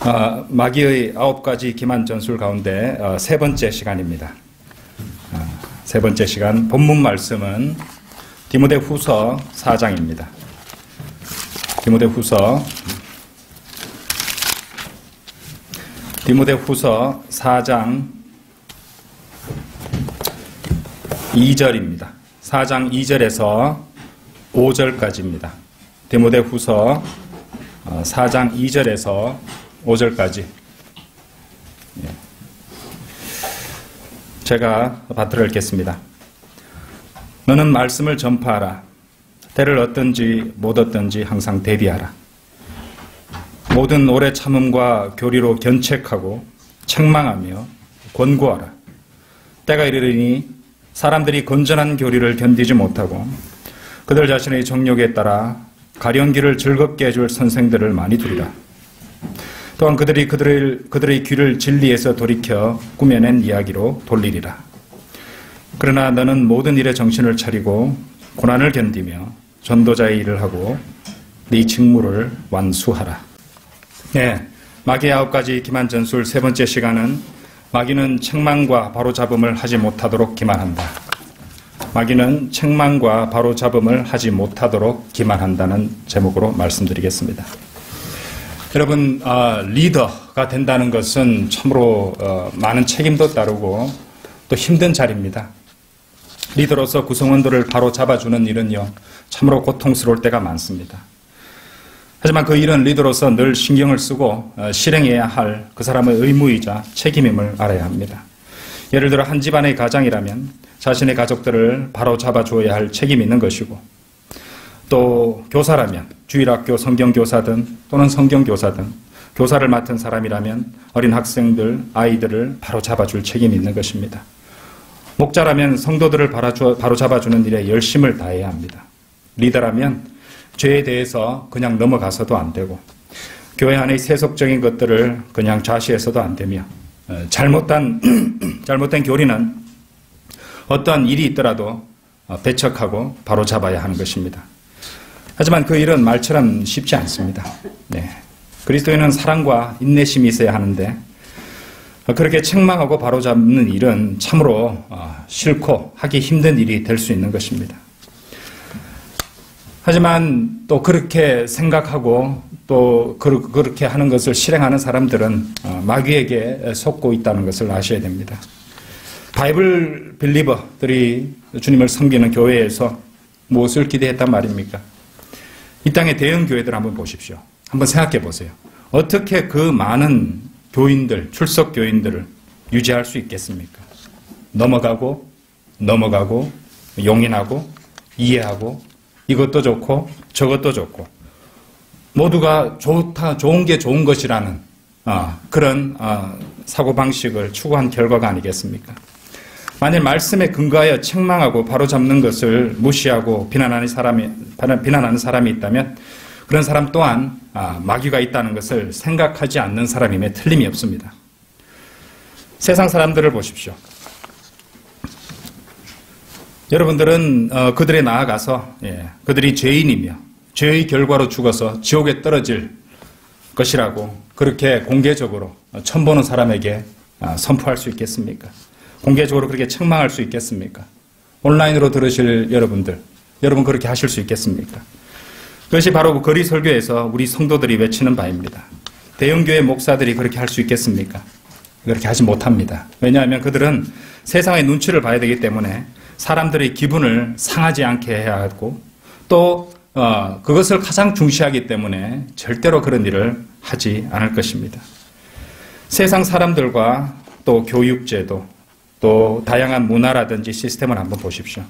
마귀의 9가지 기만 전술 가운데 세 번째 시간입니다. 세 번째 시간 본문 말씀은 디모데후서 4장입니다. 디모데후서 4장 2절입니다. 4장 2절에서 5절까지입니다. 디모데후서 4장 2절에서 5절까지 제가 받들어 읽겠습니다. 너는 말씀을 전파하라. 때를 얻든지 못 얻든지 항상 대비하라. 모든 오래 참음과 교리로 견책하고 책망하며 권고하라. 때가 이르리니 사람들이 건전한 교리를 견디지 못하고 그들 자신의 정욕에 따라 가련기를 즐겁게 해줄 선생들을 많이 두리라. 또한 그들의 귀를 진리에서 돌이켜 꾸며낸 이야기로 돌리리라. 그러나 너는 모든 일에 정신을 차리고 고난을 견디며 전도자의 일을 하고 네 직무를 완수하라. 마귀의 9가지 기만 전술 세 번째 시간은 마귀는 책망과 바로잡음을 하지 못하도록 기만한다. 마귀는 책망과 바로잡음을 하지 못하도록 기만한다는 제목으로 말씀드리겠습니다. 여러분, 리더가 된다는 것은 참으로 많은 책임도 따르고 또 힘든 자리입니다. 리더로서 구성원들을 바로 잡아주는 일은요, 참으로 고통스러울 때가 많습니다. 하지만 그 일은 리더로서 늘 신경을 쓰고 실행해야 할 그 사람의 의무이자 책임임을 알아야 합니다. 예를 들어 한 집안의 가장이라면 자신의 가족들을 바로 잡아줘야 할 책임이 있는 것이고, 또 교사라면 주일학교 성경교사든 또는 성경교사든 교사를 맡은 사람이라면 어린 학생들, 아이들을 바로 잡아줄 책임이 있는 것입니다. 목자라면 성도들을 바로 잡아주는 일에 열심을 다해야 합니다. 리더라면 죄에 대해서 그냥 넘어가서도 안 되고, 교회 안의 세속적인 것들을 그냥 좌시해서도 안 되며, 잘못된 교리는 어떠한 일이 있더라도 배척하고 바로 잡아야 하는 것입니다. 하지만 그 일은 말처럼 쉽지 않습니다. 그리스도인은 사랑과 인내심이 있어야 하는데, 그렇게 책망하고 바로잡는 일은 참으로 싫고 하기 힘든 일이 될 수 있는 것입니다. 하지만 또 그렇게 생각하고 또 그렇게 하는 것을 실행하는 사람들은 마귀에게 속고 있다는 것을 아셔야 됩니다. 바이블 빌리버들이 주님을 섬기는 교회에서 무엇을 기대했단 말입니까? 이 땅의 대형 교회들 한번 보십시오. 한번 생각해 보세요. 어떻게 그 많은 교인들, 출석 교인들을 유지할 수 있겠습니까? 넘어가고 용인하고 이해하고 이것도 좋고 저것도 좋고 모두가 좋은 게 좋은 것이라는 그런 사고방식을 추구한 결과가 아니겠습니까? 만일 말씀에 근거하여 책망하고 바로잡는 것을 무시하고 비난하는 사람이 있다면 그런 사람 또한 마귀가 있다는 것을 생각하지 않는 사람임에 틀림이 없습니다. 세상 사람들을 보십시오. 여러분들은 그들에 나아가서 그들이 죄인이며 죄의 결과로 죽어서 지옥에 떨어질 것이라고 그렇게 공개적으로 처음 보는 사람에게 선포할 수 있겠습니까? 공개적으로 그렇게 책망할 수 있겠습니까? 온라인으로 들으실 여러분 그렇게 하실 수 있겠습니까? 그것이 바로 거리 설교에서 우리 성도들이 외치는 바입니다. 대형교회 목사들이 그렇게 할 수 있겠습니까? 그렇게 하지 못합니다. 왜냐하면 그들은 세상의 눈치를 봐야 되기 때문에 사람들의 기분을 상하지 않게 해야 하고 또 그것을 가장 중시하기 때문에 절대로 그런 일을 하지 않을 것입니다. 세상 사람들과 또 교육제도 또 다양한 문화라든지 시스템을 한번 보십시오.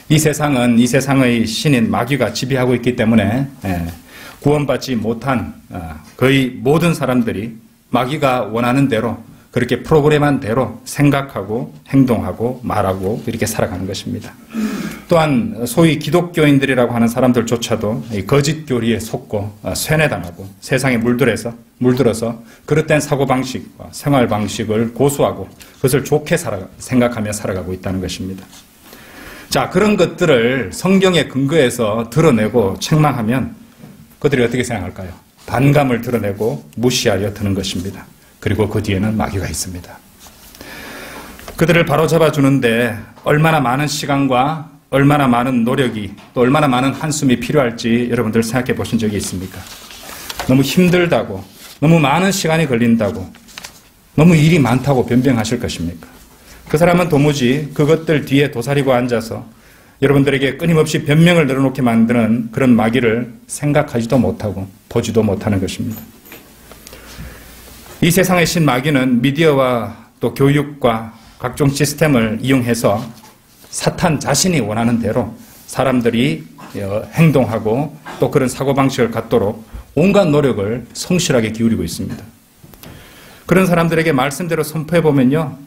이 세상의 신인 마귀가 지배하고 있기 때문에 구원받지 못한 거의 모든 사람들이 마귀가 원하는 대로 그렇게 프로그램한 대로 생각하고 행동하고 말하고 이렇게 살아가는 것입니다. 또한 소위 기독교인들이라고 하는 사람들조차도 거짓 교리에 속고 쇠뇌당하고 세상에 물들어서 그릇된 사고방식과 생활방식을 고수하고 그것을 좋게 생각하며 살아가고 있다는 것입니다. 자, 그런 것들을 성경에 근거해서 드러내고 책망하면 그들이 어떻게 생각할까요? 반감을 드러내고 무시하려 드는 것입니다. 그리고 그 뒤에는 마귀가 있습니다. 그들을 바로잡아 주는데 얼마나 많은 시간과 얼마나 많은 노력이 또 얼마나 많은 한숨이 필요할지 여러분들 생각해 보신 적이 있습니까? 너무 힘들다고, 너무 많은 시간이 걸린다고, 너무 일이 많다고 변명하실 것입니까? 그 사람은 도무지 그것들 뒤에 도사리고 앉아서 여러분들에게 끊임없이 변명을 늘어놓게 만드는 그런 마귀를 생각하지도 못하고 보지도 못하는 것입니다. 이 세상의 신 마귀는 미디어와 또 교육과 각종 시스템을 이용해서 사탄 자신이 원하는 대로 사람들이 행동하고 또 그런 사고방식을 갖도록 온갖 노력을 성실하게 기울이고 있습니다. 그런 사람들에게 말씀대로 선포해보면요,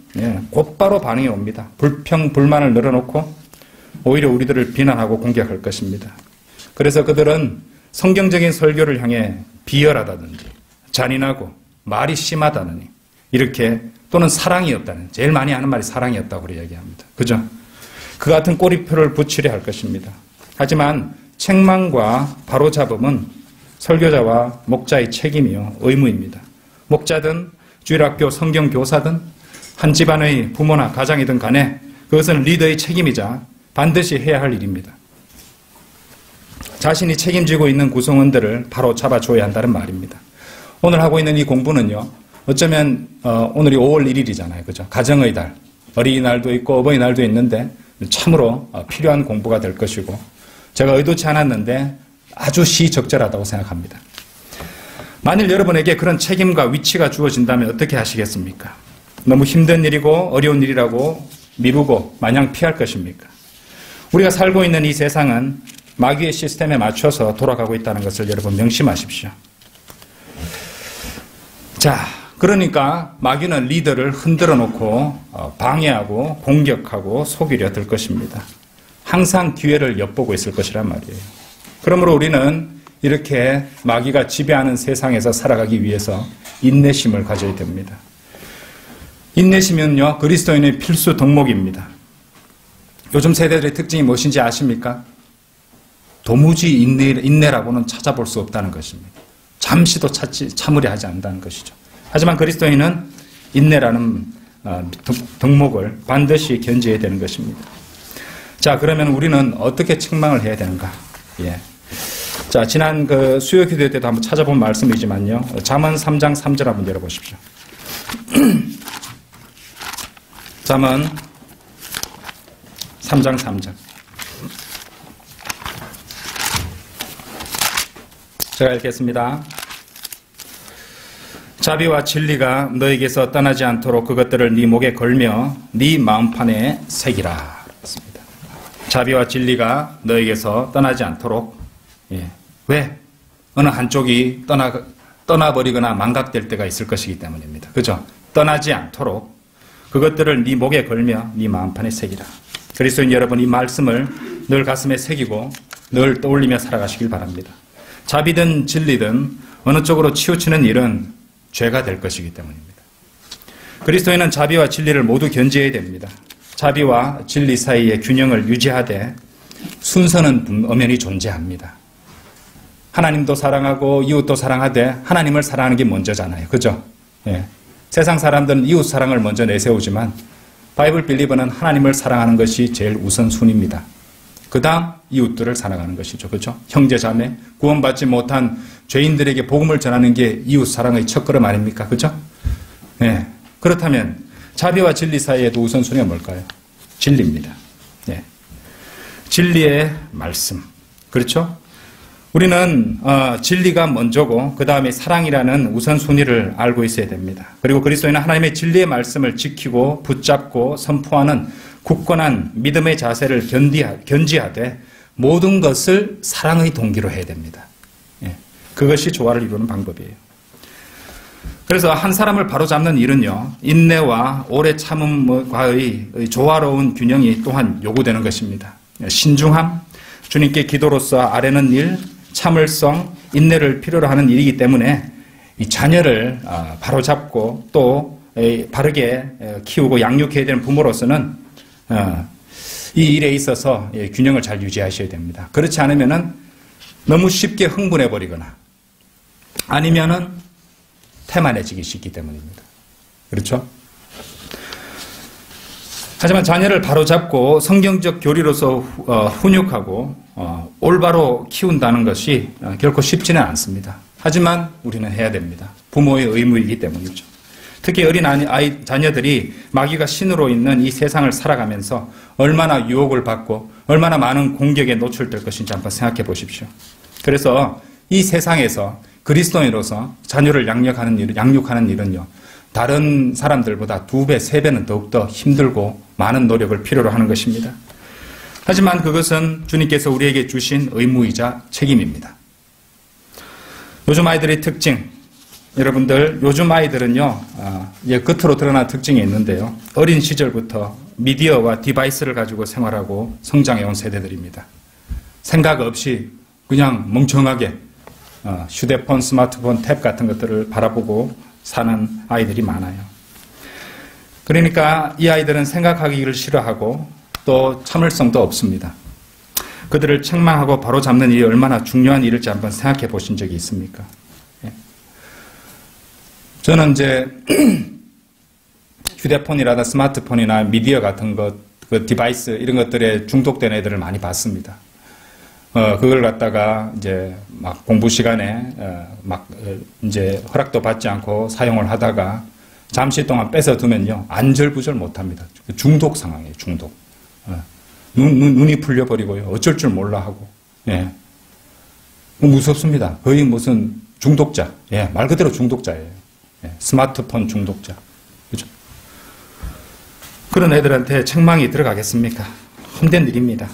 곧바로 반응이 옵니다. 불평, 불만을 늘어놓고 오히려 우리들을 비난하고 공격할 것입니다. 그래서 그들은 성경적인 설교를 향해 비열하다든지 잔인하고 말이 심하다느니 이렇게 또는 사랑이 없다는, 제일 많이 하는 말이 사랑이 없다고 이야기합니다. 그죠? 그 같은 꼬리표를 붙이려 할 것입니다. 하지만 책망과 바로잡음은 설교자와 목자의 책임이요 의무입니다. 목자든 주일학교 성경교사든 한 집안의 부모나 가장이든 간에 그것은 리더의 책임이자 반드시 해야 할 일입니다. 자신이 책임지고 있는 구성원들을 바로 잡아줘야 한다는 말입니다. 오늘 하고 있는 이 공부는요, 어쩌면 오늘이 5월 1일이잖아요. 그죠? 가정의 달, 어린이날도 있고 어버이날도 있는데 참으로 필요한 공부가 될 것이고 제가 의도치 않았는데 아주 시적절하다고 생각합니다. 만일 여러분에게 그런 책임과 위치가 주어진다면 어떻게 하시겠습니까? 너무 힘든 일이고 어려운 일이라고 미루고 마냥 피할 것입니까? 우리가 살고 있는 이 세상은 마귀의 시스템에 맞춰서 돌아가고 있다는 것을 여러분 명심하십시오. 자, 그러니까 마귀는 리더를 흔들어 놓고 방해하고 공격하고 속이려 들 것입니다. 항상 기회를 엿보고 있을 것이란 말이에요. 그러므로 우리는 이렇게 마귀가 지배하는 세상에서 살아가기 위해서 인내심을 가져야 됩니다. 인내심은요, 그리스도인의 필수 덕목입니다. 요즘 세대들의 특징이 무엇인지 아십니까? 도무지 인내라고는 찾아볼 수 없다는 것입니다. 잠시도 참으려 하지 않는다는 것이죠. 하지만 그리스도인은 인내라는 덕목을 반드시 견지해야 되는 것입니다. 자, 그러면 우리는 어떻게 책망을 해야 되는가? 예. 자, 지난 그 수요 기도 때도 한번 찾아본 말씀이지만요. 잠언 3장 3절 한번 열어보십시오. 잠언 3장 3절. 제가 읽겠습니다. 자비와 진리가 너에게서 떠나지 않도록 그것들을 네 목에 걸며 네 마음판에 새기라. 그렇습니다. 자비와 진리가 너에게서 떠나지 않도록. 예. 왜? 어느 한쪽이 떠나버리거나 망각될 때가 있을 것이기 때문입니다. 그죠? 떠나지 않도록 그것들을 네 목에 걸며 네 마음판에 새기라. 그리스도인 여러분, 이 말씀을 늘 가슴에 새기고 늘 떠올리며 살아가시길 바랍니다. 자비든 진리든 어느 쪽으로 치우치는 일은 죄가 될 것이기 때문입니다. 그리스도인은 자비와 진리를 모두 견지해야 됩니다. 자비와 진리 사이의 균형을 유지하되 순서는 엄연히 존재합니다. 하나님도 사랑하고 이웃도 사랑하되 하나님을 사랑하는 게 먼저잖아요. 그죠? 예. 세상 사람들은 이웃 사랑을 먼저 내세우지만 바이블 빌리버는 하나님을 사랑하는 것이 제일 우선순위입니다. 그 다음 이웃들을 사랑하는 것이죠. 그렇죠? 형제 자매, 구원받지 못한 죄인들에게 복음을 전하는 게 이웃 사랑의 첫걸음 아닙니까? 그렇죠? 네. 그렇다면 자비와 진리 사이에도 우선순위가 뭘까요? 진리입니다. 네. 진리의 말씀. 그렇죠? 우리는 진리가 먼저고 그 다음에 사랑이라는 우선순위를 알고 있어야 됩니다. 그리고 그리스도인은 하나님의 진리의 말씀을 지키고 붙잡고 선포하는 굳건한 믿음의 자세를 견지하되 모든 것을 사랑의 동기로 해야 됩니다. 예. 그것이 조화를 이루는 방법이에요. 그래서 한 사람을 바로잡는 일은요, 인내와 오래 참음과의 조화로운 균형이 또한 요구되는 것입니다. 신중함, 주님께 기도로서 아뢰는 일, 참을성, 인내를 필요로 하는 일이기 때문에 이 자녀를 바로잡고 또 바르게 키우고 양육해야 되는 부모로서는 이 일에 있어서 균형을 잘 유지하셔야 됩니다. 그렇지 않으면은 너무 쉽게 흥분해 버리거나 아니면은 태만해지기 쉽기 때문입니다. 그렇죠? 하지만 자녀를 바로잡고 성경적 교리로서 훈육하고 올바로 키운다는 것이 결코 쉽지는 않습니다. 하지만 우리는 해야 됩니다. 부모의 의무이기 때문이죠. 특히 어린 자녀들이 마귀가 신으로 있는 이 세상을 살아가면서 얼마나 유혹을 받고 얼마나 많은 공격에 노출될 것인지 한번 생각해 보십시오. 그래서 이 세상에서 그리스도인으로서 자녀를 양육하는 일은요, 다른 사람들보다 2배, 3배는 더욱더 힘들고 많은 노력을 필요로 하는 것입니다. 하지만 그것은 주님께서 우리에게 주신 의무이자 책임입니다. 요즘 아이들의 특징, 여러분들 요즘 아이들은요, 겉으로 드러난 특징이 있는데요, 어린 시절부터 미디어와 디바이스를 가지고 생활하고 성장해온 세대들입니다. 생각 없이 그냥 멍청하게 휴대폰, 스마트폰, 탭 같은 것들을 바라보고 사는 아이들이 많아요. 그러니까 이 아이들은 생각하기를 싫어하고 또 참을성도 없습니다. 그들을 책망하고 바로잡는 일이 얼마나 중요한 일일지 한번 생각해 보신 적이 있습니까? 저는 이제 휴대폰이라든가 스마트폰이나 미디어 같은 것, 그 디바이스 이런 것들에 중독된 애들을 많이 봤습니다. 그걸 갖다가 이제 막 공부 시간에 이제 허락도 받지 않고 사용을 하다가 잠시 동안 뺏어 두면요, 안절부절 못 합니다. 중독 상황이에요, 중독. 눈이 풀려버리고요, 어쩔 줄 몰라 하고. 예. 무섭습니다. 거의 무슨 중독자. 예, 말 그대로 중독자예요. 예, 스마트폰 중독자. 그죠? 그런 애들한테 책망이 들어가겠습니까? 힘든 일입니다.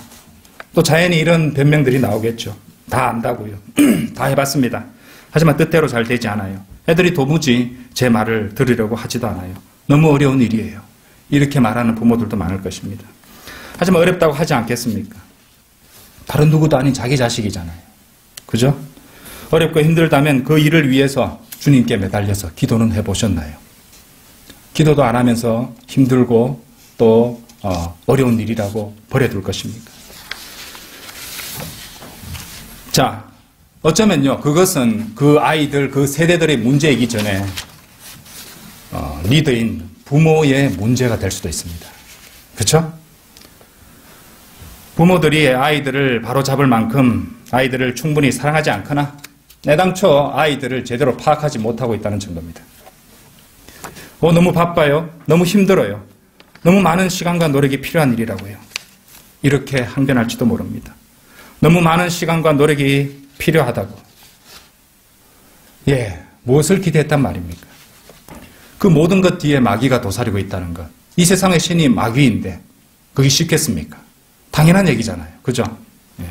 또 자연히 이런 변명들이 나오겠죠. 다 안다고요. 다 해봤습니다. 하지만 뜻대로 잘 되지 않아요. 애들이 도무지 제 말을 들으려고 하지도 않아요. 너무 어려운 일이에요. 이렇게 말하는 부모들도 많을 것입니다. 하지만 어렵다고 하지 않겠습니까? 다른 누구도 아닌 자기 자식이잖아요. 그죠? 어렵고 힘들다면 그 일을 위해서 주님께 매달려서 기도는 해보셨나요? 기도도 안 하면서 힘들고 또 어려운 일이라고 버려둘 것입니까? 자, 어쩌면요, 그것은 그 아이들, 그 세대들의 문제이기 전에 리더인 부모의 문제가 될 수도 있습니다. 그렇죠? 부모들이 아이들을 바로잡을 만큼 아이들을 충분히 사랑하지 않거나 애당초 아이들을 제대로 파악하지 못하고 있다는 증거입니다. 너무 바빠요. 너무 힘들어요. 너무 많은 시간과 노력이 필요한 일이라고요. 이렇게 항변할지도 모릅니다. 너무 많은 시간과 노력이 필요하다고. 예, 무엇을 기대했단 말입니까? 그 모든 것 뒤에 마귀가 도사리고 있다는 것. 이 세상의 신이 마귀인데 그게 쉽겠습니까? 당연한 얘기잖아요. 그죠? 예.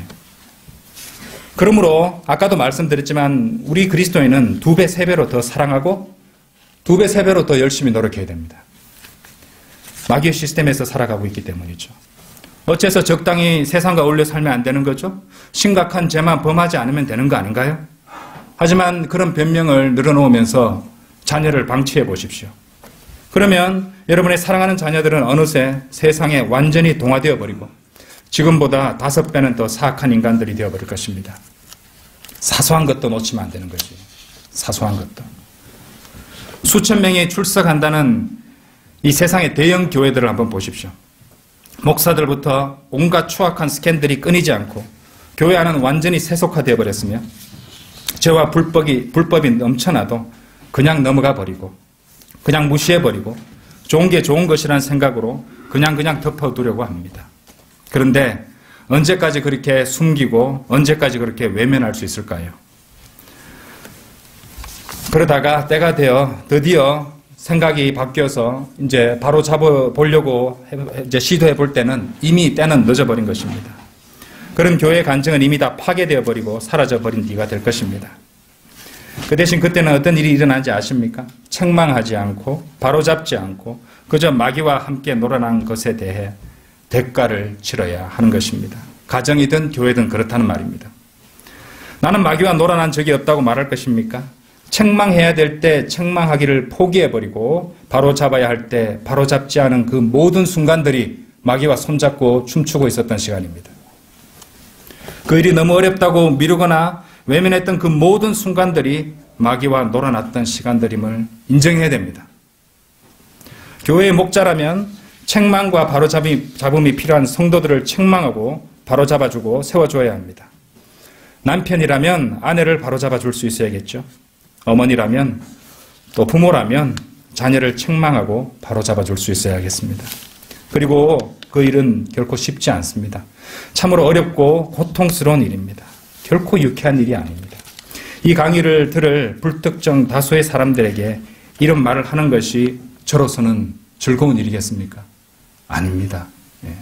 그러므로 아까도 말씀드렸지만 우리 그리스도인은 2배, 3배로 더 사랑하고 2배, 3배로 더 열심히 노력해야 됩니다. 마귀의 시스템에서 살아가고 있기 때문이죠. 어째서 적당히 세상과 어울려 살면 안 되는 거죠? 심각한 죄만 범하지 않으면 되는 거 아닌가요? 하지만 그런 변명을 늘어놓으면서 자녀를 방치해 보십시오. 그러면 여러분의 사랑하는 자녀들은 어느새 세상에 완전히 동화되어 버리고 지금보다 5배는 더 사악한 인간들이 되어버릴 것입니다. 사소한 것도 놓치면 안 되는 거지. 사소한 것도. 수천 명이 출석한다는 이 세상의 대형 교회들을 한번 보십시오. 목사들부터 온갖 추악한 스캔들이 끊이지 않고 교회 안은 완전히 세속화되어 버렸으며 죄와 불법이 넘쳐나도 그냥 넘어가 버리고 그냥 무시해 버리고 좋은 게 좋은 것이라는 생각으로 그냥 덮어두려고 합니다. 그런데 언제까지 그렇게 숨기고 언제까지 그렇게 외면할 수 있을까요? 그러다가 때가 되어 드디어 생각이 바뀌어서 이제 바로 잡아보려고 이제 시도해 볼 때는 이미 때는 늦어버린 것입니다. 그런 교회의 간증은 이미 다 파괴되어 버리고 사라져 버린 뒤가 될 것입니다. 그 대신 그때는 어떤 일이 일어나는지 아십니까? 책망하지 않고 바로잡지 않고 그저 마귀와 함께 놀아난 것에 대해 대가를 치러야 하는 것입니다. 가정이든 교회든 그렇다는 말입니다. 나는 마귀와 놀아난 적이 없다고 말할 것입니까? 책망해야 될 때 책망하기를 포기해버리고 바로잡아야 할 때 바로잡지 않은 그 모든 순간들이 마귀와 손잡고 춤추고 있었던 시간입니다. 그 일이 너무 어렵다고 미루거나 외면했던 그 모든 순간들이 마귀와 놀아났던 시간들임을 인정해야 됩니다. 교회의 목자라면 책망과 바로잡음이 필요한 성도들을 책망하고 바로잡아주고 세워줘야 합니다. 남편이라면 아내를 바로잡아줄 수 있어야겠죠. 어머니라면 또 부모라면 자녀를 책망하고 바로잡아줄 수 있어야겠습니다. 그리고 그 일은 결코 쉽지 않습니다. 참으로 어렵고 고통스러운 일입니다. 결코 유쾌한 일이 아닙니다. 이 강의를 들을 불특정 다수의 사람들에게 이런 말을 하는 것이 저로서는 즐거운 일이겠습니까? 아닙니다. 예.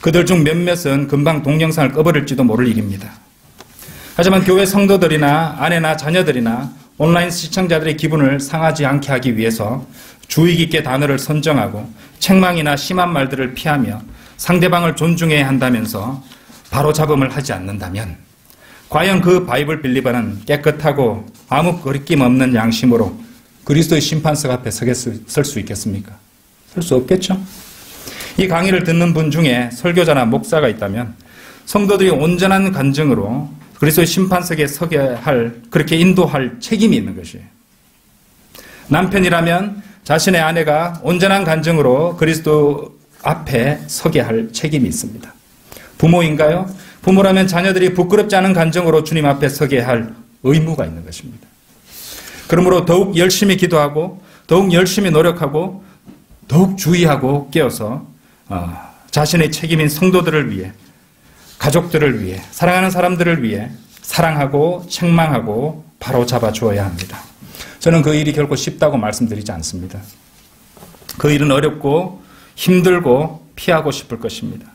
그들 중 몇몇은 금방 동영상을 꺼버릴지도 모를 일입니다. 하지만 교회 성도들이나 아내나 자녀들이나 온라인 시청자들의 기분을 상하지 않게 하기 위해서 주의 깊게 단어를 선정하고 책망이나 심한 말들을 피하며 상대방을 존중해야 한다면서 바로잡음을 하지 않는다면 과연 그 바이블 빌리버는 깨끗하고 아무 거리낌 없는 양심으로 그리스도의 심판석 앞에 설 수 있겠습니까? 설 수 없겠죠? 이 강의를 듣는 분 중에 설교자나 목사가 있다면 성도들이 온전한 간증으로 그리스도의 심판석에 서게 할, 그렇게 인도할 책임이 있는 것이에요. 남편이라면 자신의 아내가 온전한 간증으로 그리스도 앞에 서게 할 책임이 있습니다. 부모인가요? 부모라면 자녀들이 부끄럽지 않은 간증으로 주님 앞에 서게 할 의무가 있는 것입니다. 그러므로 더욱 열심히 기도하고 더욱 열심히 노력하고 더욱 주의하고 깨어서 자신의 책임인 성도들을 위해, 가족들을 위해, 사랑하는 사람들을 위해 사랑하고 책망하고 바로잡아 주어야 합니다. 저는 그 일이 결코 쉽다고 말씀드리지 않습니다. 그 일은 어렵고 힘들고 피하고 싶을 것입니다.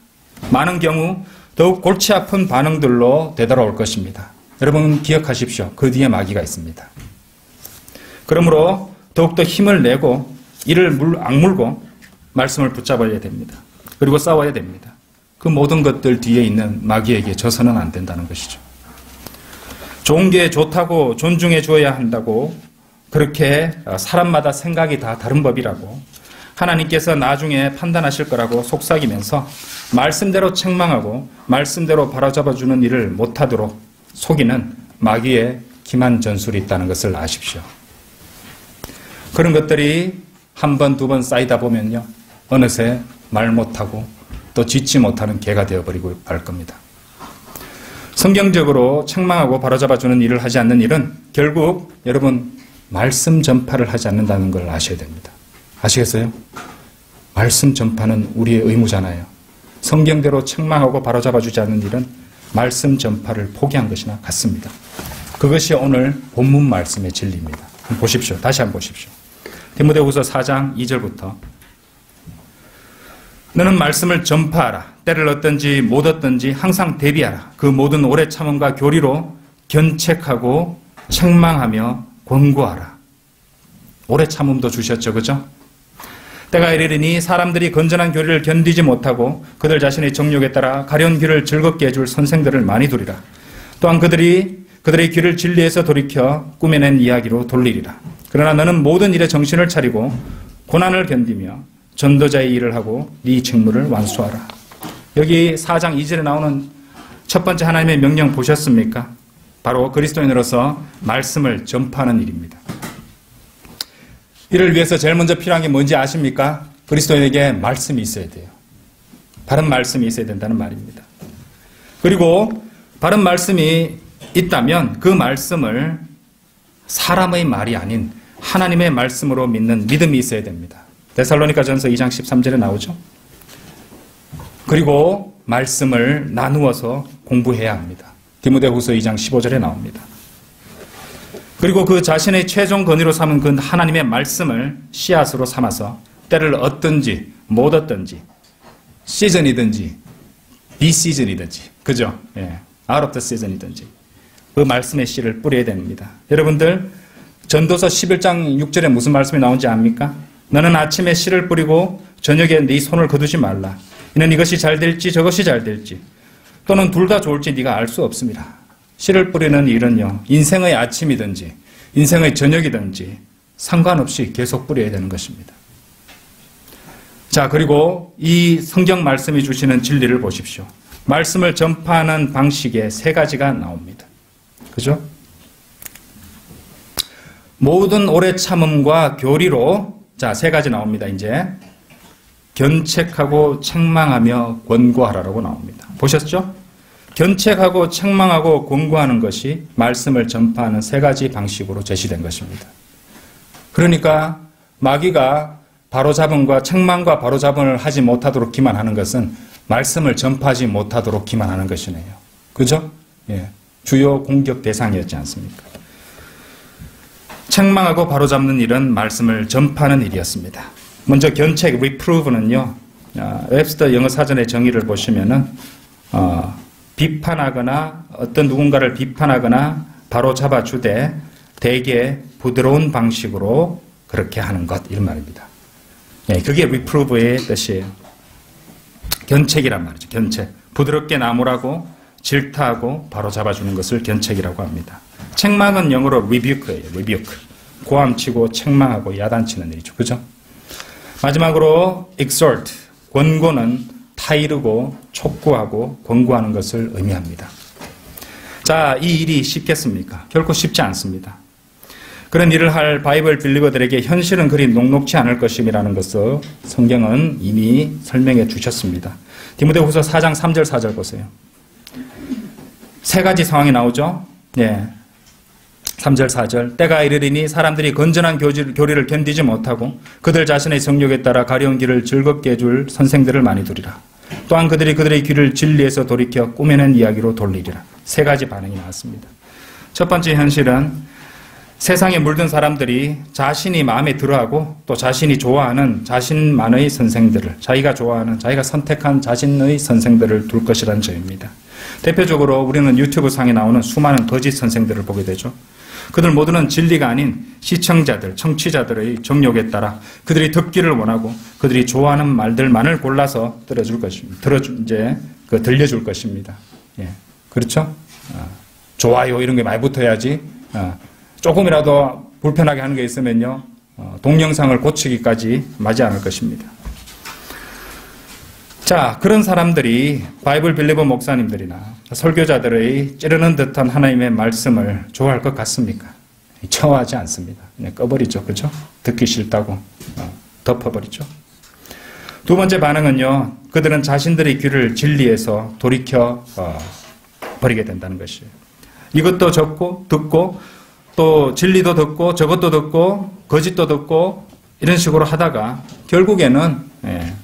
많은 경우 더욱 골치 아픈 반응들로 되돌아올 것입니다. 여러분 기억하십시오. 그 뒤에 마귀가 있습니다. 그러므로 더욱더 힘을 내고 이를 악물고 말씀을 붙잡아야 됩니다. 그리고 싸워야 됩니다. 그 모든 것들 뒤에 있는 마귀에게 져서는 안 된다는 것이죠. 좋은 게 좋다고 존중해 주어야 한다고, 그렇게 사람마다 생각이 다 다른 법이라고, 하나님께서 나중에 판단하실 거라고 속삭이면서 말씀대로 책망하고 말씀대로 바로잡아주는 일을 못하도록 속이는 마귀의 기만 전술이 있다는 것을 아십시오. 그런 것들이 한 번, 두 번 쌓이다 보면요, 어느새 말 못하고 또 짓지 못하는 개가 되어버리고 말 겁니다. 성경적으로 책망하고 바로잡아주는 일을 하지 않는 일은 결국 여러분 말씀 전파를 하지 않는다는 걸 아셔야 됩니다. 아시겠어요? 말씀 전파는 우리의 의무잖아요. 성경대로 책망하고 바로잡아주지 않는 일은 말씀 전파를 포기한 것이나 같습니다. 그것이 오늘 본문 말씀의 진리입니다. 보십시오. 다시 한번 보십시오. 디모데후서 4장 2절부터 너는 말씀을 전파하라. 때를 얻든지 못 얻든지 항상 대비하라. 그 모든 오래 참음과 교리로 견책하고 책망하며 권고하라. 오래 참음도 주셨죠. 그죠? 때가 이르리니 사람들이 건전한 교리를 견디지 못하고 그들 자신의 정욕에 따라 가려운 귀를 즐겁게 해줄 선생들을 많이 두리라. 또한 그들의 귀를 진리에서 돌이켜 꾸며낸 이야기로 돌리리라. 그러나 너는 모든 일에 정신을 차리고 고난을 견디며 전도자의 일을 하고 네 직무를 완수하라. 여기 4장 2절에 나오는 첫 번째 하나님의 명령 보셨습니까? 바로 그리스도인으로서 말씀을 전파하는 일입니다. 이를 위해서 제일 먼저 필요한 게 뭔지 아십니까? 그리스도인에게 말씀이 있어야 돼요. 바른 말씀이 있어야 된다는 말입니다. 그리고 바른 말씀이 있다면 그 말씀을 사람의 말이 아닌 하나님의 말씀으로 믿는 믿음이 있어야 됩니다. 데살로니가전서 2장 13절에 나오죠. 그리고 말씀을 나누어서 공부해야 합니다. 디모데후서 2장 15절에 나옵니다. 그리고 그 자신의 최종 권위로 삼은 그 하나님의 말씀을 씨앗으로 삼아서 때를 얻든지 못 얻든지 시즌이든지 비시즌이든지, 그죠? 예, out of the season이든지 그 말씀의 씨를 뿌려야 됩니다. 여러분들 전도서 11장 6절에 무슨 말씀이 나오는지 압니까? 너는 아침에 씨를 뿌리고 저녁에 네 손을 거두지 말라. 이는 이것이 잘 될지 저것이 잘 될지 또는 둘 다 좋을지 네가 알 수 없습니다. 씨를 뿌리는 일은요, 인생의 아침이든지 인생의 저녁이든지 상관없이 계속 뿌려야 되는 것입니다. 자, 그리고 이 성경 말씀이 주시는 진리를 보십시오. 말씀을 전파하는 방식에 세 가지가 나옵니다. 그죠? 모든 오래 참음과 교리로, 자, 세 가지 나옵니다, 이제. 견책하고 책망하며 권고하라라고 나옵니다. 보셨죠? 견책하고 책망하고 권고하는 것이 말씀을 전파하는 세 가지 방식으로 제시된 것입니다. 그러니까 마귀가 바로잡음과 책망과 바로잡음을 하지 못하도록 기만하는 것은 말씀을 전파하지 못하도록 기만하는 것이네요. 그죠? 예. 주요 공격 대상이었지 않습니까? 책망하고 바로잡는 일은 말씀을 전파하는 일이었습니다. 먼저 견책, reprove는요, 웹스터 영어 사전의 정의를 보시면은, 비판하거나 어떤 누군가를 비판하거나 바로잡아주되 대개 부드러운 방식으로 그렇게 하는 것, 이런 말입니다. 예, 그게 reprove의 뜻이에요. 견책이란 말이죠. 견책. 부드럽게 나무라고 질타하고 바로잡아주는 것을 견책이라고 합니다. 책망은 영어로 rebuke예요. rebuke. 고함치고 책망하고 야단치는 일이죠. 그죠? 마지막으로 exhort. 권고는 타이르고 촉구하고 권고하는 것을 의미합니다. 자, 이 일이 쉽겠습니까? 결코 쉽지 않습니다. 그런 일을 할 바이블 빌리버들에게 현실은 그리 녹록지 않을 것임이라는 것을 성경은 이미 설명해 주셨습니다. 디모데후서 4장 3절 4절 보세요. 세 가지 상황이 나오죠. 네. 3절 4절. 때가 이르리니 사람들이 건전한 교리를 견디지 못하고 그들 자신의 정욕에 따라 가려운 길을 즐겁게 해줄 선생들을 많이 두리라. 또한 그들의 귀를 진리에서 돌이켜 꾸며낸 이야기로 돌리리라. 세 가지 반응이 나왔습니다. 첫 번째 현실은 세상에 물든 사람들이 자신이 마음에 들어하고 또 자신이 좋아하는 자신만의 선생들을, 자기가 좋아하는, 자기가 선택한 자신의 선생들을 둘 것이라는 점입니다. 대표적으로 우리는 유튜브 상에 나오는 수많은 거짓 선생들을 보게 되죠. 그들 모두는 진리가 아닌 시청자들, 청취자들의 정욕에 따라 그들이 듣기를 원하고 그들이 좋아하는 말들만을 골라서 들려줄 것입니다. 들려줄 것입니다. 예. 그렇죠? 좋아요 이런 게 많이 붙어야지. 조금이라도 불편하게 하는 게 있으면요, 동영상을 고치기까지 마지 않을 것입니다. 자, 그런 사람들이 바이블 빌리버 목사님들이나 설교자들의 찌르는 듯한 하나님의 말씀을 좋아할 것 같습니까? 좋아하지 않습니다. 그냥 꺼버리죠. 그렇죠? 듣기 싫다고 덮어버리죠. 두 번째 반응은요, 그들은 자신들의 귀를 진리에서 돌이켜 버리게 된다는 것이에요. 이것도 듣고 또 진리도 듣고 저것도 듣고 거짓도 듣고 이런 식으로 하다가 결국에는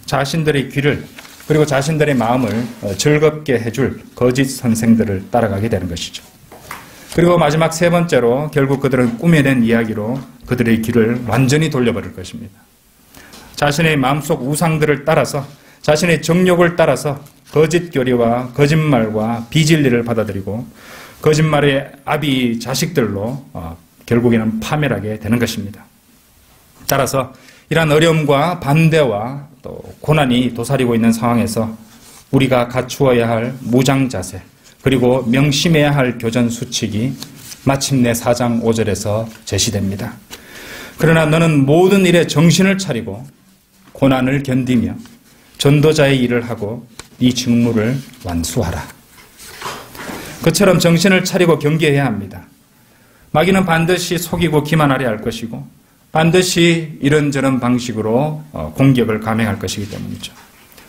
자신들의 귀를 그리고 자신들의 마음을 즐겁게 해줄 거짓 선생들을 따라가게 되는 것이죠. 그리고 마지막 세 번째로 결국 그들은 꾸며낸 이야기로 그들의 귀를 완전히 돌려버릴 것입니다. 자신의 마음속 우상들을 따라서 자신의 정욕을 따라서 거짓 교리와 거짓말과 비진리를 받아들이고 거짓말의 아비 자식들로 결국에는 파멸하게 되는 것입니다. 따라서 이러한 어려움과 반대와 또 고난이 도사리고 있는 상황에서 우리가 갖추어야 할 무장 자세 그리고 명심해야 할 교전 수칙이 마침내 4장 5절에서 제시됩니다. 그러나 너는 모든 일에 정신을 차리고 고난을 견디며 전도자의 일을 하고 이 직무를 완수하라. 그처럼 정신을 차리고 경계해야 합니다. 마귀는 반드시 속이고 기만하려 할 것이고 반드시 이런저런 방식으로 공격을 감행할 것이기 때문이죠.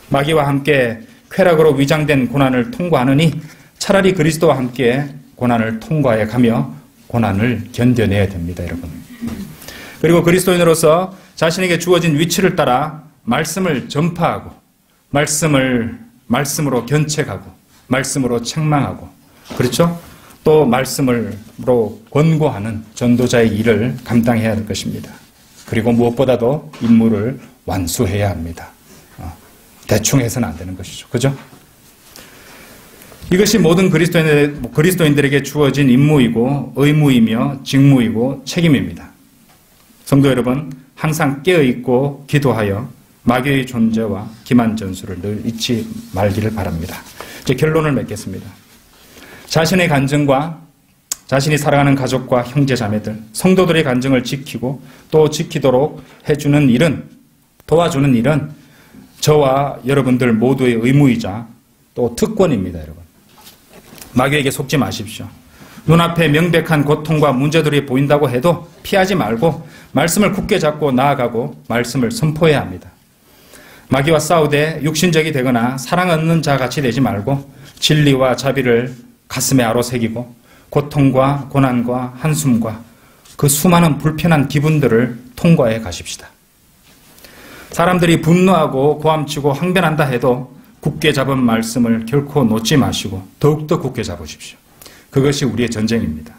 마귀와 함께 쾌락으로 위장된 고난을 통과하느니 차라리 그리스도와 함께 고난을 통과해 가며 고난을 견뎌내야 됩니다, 여러분. 그리고 그리스도인으로서 자신에게 주어진 위치를 따라 말씀을 전파하고 말씀으로 견책하고 말씀으로 책망하고 그렇죠? 또 말씀으로 권고하는 전도자의 일을 감당해야 할 것입니다. 그리고 무엇보다도 임무를 완수해야 합니다. 대충 해서는 안 되는 것이죠. 그죠? 이것이 모든 그리스도인들에게 주어진 임무이고 의무이며 직무이고 책임입니다. 성도 여러분, 항상 깨어있고 기도하여 마귀의 존재와 기만 전술을 늘 잊지 말기를 바랍니다. 이제 결론을 맺겠습니다. 자신의 간증과 자신이 살아가는 가족과 형제 자매들, 성도들의 간증을 지키고 또 지키도록 해주는 일은, 도와주는 일은 저와 여러분들 모두의 의무이자 또 특권입니다, 여러분. 마귀에게 속지 마십시오. 눈앞에 명백한 고통과 문제들이 보인다고 해도 피하지 말고 말씀을 굳게 잡고 나아가고 말씀을 선포해야 합니다. 마귀와 싸우되 육신적이 되거나 사랑 얻는 자 같이 되지 말고 진리와 자비를 가슴에 아로새기고 고통과 고난과 한숨과 그 수많은 불편한 기분들을 통과해 가십시다. 사람들이 분노하고 고함치고 항변한다 해도 굳게 잡은 말씀을 결코 놓지 마시고 더욱더 굳게 잡으십시오. 그것이 우리의 전쟁입니다.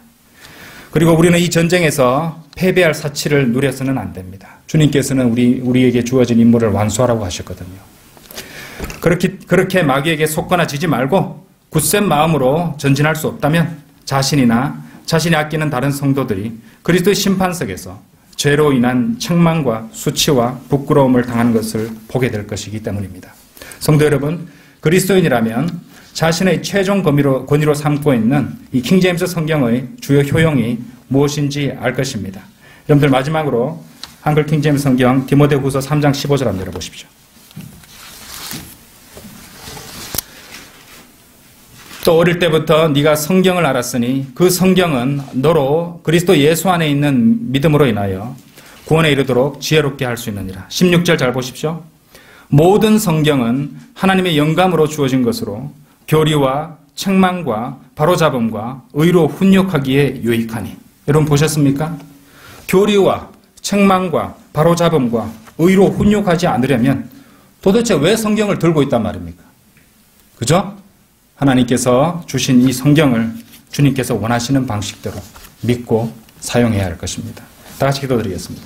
그리고 우리는 이 전쟁에서 패배할 사치를 누려서는 안 됩니다. 주님께서는 우리에게 주어진 임무를 완수하라고 하셨거든요. 그렇게 마귀에게 속거나 지지 말고 굳센 마음으로 전진할 수 없다면 자신이나 자신이 아끼는 다른 성도들이 그리스도의 심판석에서 죄로 인한 책망과 수치와 부끄러움을 당하는 것을 보게 될 것이기 때문입니다. 성도 여러분, 그리스도인이라면 자신의 최종 권위로 삼고 있는 이 킹제임스 성경의 주요 효용이 무엇인지 알 것입니다. 여러분들 마지막으로 한글 킹제임스 성경 디모데후서 3장 15절 한번 열어보십시오. 또 어릴 때부터 네가 성경을 알았으니 그 성경은 너로 그리스도 예수 안에 있는 믿음으로 인하여 구원에 이르도록 지혜롭게 할 수 있느니라. 16절 잘 보십시오. 모든 성경은 하나님의 영감으로 주어진 것으로 교리와 책망과 바로잡음과 의로 훈육하기에 유익하니. 여러분 보셨습니까? 교리와 책망과 바로잡음과 의로 훈육하지 않으려면 도대체 왜 성경을 들고 있단 말입니까? 그죠? 하나님께서 주신 이 성경을 주님께서 원하시는 방식대로 믿고 사용해야 할 것입니다. 다 같이 기도드리겠습니다.